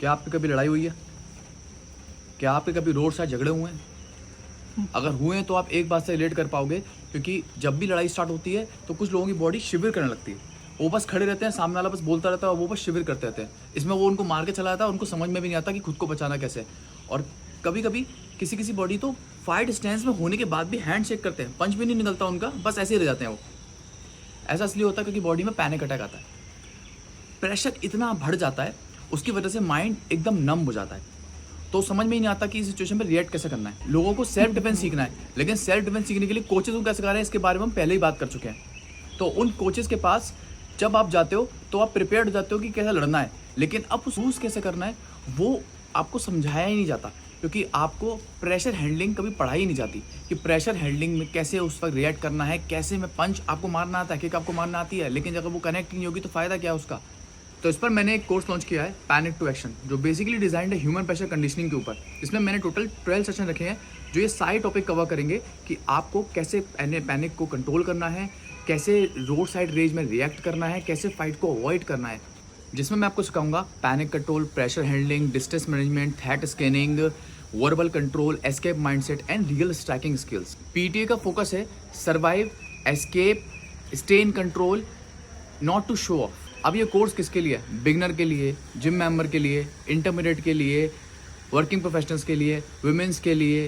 क्या आप पे कभी लड़ाई हुई है? क्या आप पे कभी रोड साइड झगड़े हुए हैं? अगर हुए हैं तो आप एक बात से रिलेट कर पाओगे, क्योंकि जब भी लड़ाई स्टार्ट होती है तो कुछ लोगों की बॉडी शिविर करने लगती है। वो बस खड़े रहते हैं, सामने वाला बस बोलता रहता है और वो बस शिविर करते रहते हैं। इसमें वो उनको मार के चला जाता है, उनको समझ में भी नहीं आता कि खुद को बचाना कैसे है। और कभी कभी किसी किसी बॉडी तो फाइट स्टैंस में होने के बाद भी हैंड शेक करते हैं, पंच भी नहीं निकलता उनका, बस ऐसे ही रह जाते हैं वो। ऐसा इसलिए होता है क्योंकि बॉडी में पैनिक अटैक आता है, प्रेशर इतना बढ़ जाता है, उसकी वजह से माइंड एकदम नम हो जाता है। तो समझ में ही नहीं आता कि इस सिचुएशन में रिएक्ट कैसे करना है। लोगों को सेल्फ डिफेंस सीखना है, लेकिन सेल्फ डिफेंस सीखने के लिए कोचेस को कैसे सिखा रहे हैं इसके बारे में हम पहले ही बात कर चुके हैं। तो उन कोचेस के पास जब आप जाते हो तो आप प्रिपेयर्ड हो जाते हो कि कैसे लड़ना है, लेकिन अब यूज़ कैसे करना है वो आपको समझाया ही नहीं जाता, क्योंकि आपको प्रेशर हैंडलिंग कभी पढ़ाई ही नहीं जाती कि प्रेशर हैंडलिंग में कैसे उस वक्त रिएक्ट करना है, कैसे में पंच आपको मारना आता है, किक आपको मारना आती है, लेकिन अगर वो कनेक्ट नहीं होगी तो फ़ायदा क्या है उसका। तो इस पर मैंने एक कोर्स लॉन्च किया है, पैनिक टू एक्शन, जो बेसिकली डिजाइन्ड है ह्यूमन प्रेशर कंडीशनिंग के ऊपर। इसमें मैंने टोटल 12 सेशन रखे हैं जो ये सारे टॉपिक कवर करेंगे कि आपको कैसे पैनिक को कंट्रोल करना है, कैसे रोड साइड रेज में रिएक्ट करना है, कैसे फाइट को अवॉइड करना है। जिसमें मैं आपको सिखाऊंगा panic control, pressure handling, distress management, threat scanning, verbal control, escape mindset and real striking skills. PTA का फोकस है survive, escape, stay in control, not to show off. अब ये कोर्स किसके लिए है? बिगनर के लिए, जिम मेंबर के लिए, इंटरमीडिएट के लिए, वर्किंग प्रोफेशनल्स के लिए, वुमेन्स के लिए,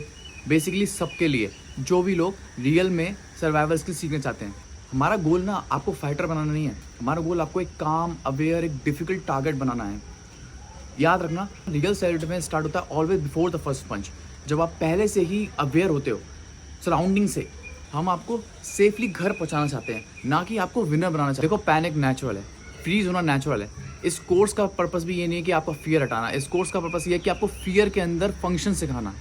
बेसिकली सबके लिए, जो भी लोग रियल में सर्वाइवल स्किल्स सीखना चाहते हैं। हमारा गोल ना आपको फाइटर बनाना नहीं है, हमारा गोल आपको एक काम, अवेयर, एक डिफिकल्ट टारगेट बनाना है। याद रखना, रियल सेल्फ डिफेंस स्टार्ट होता है ऑलवेज बिफोर द फर्स्ट पंच। जब आप पहले से ही अवेयर होते हो सराउंडिंग से। हम आपको सेफली घर पहुंचाना चाहते हैं, ना कि आपको विनर बनाना चाहते हैं। देखो, पैनिक नेचुरल है, फ्रीज होना नेचुरल है। इस कोर्स का पर्पस भी ये नहीं है कि आपका फियर हटाना, इस कोर्स का पर्पस ये है कि आपको फियर के अंदर फंक्शन सिखाना।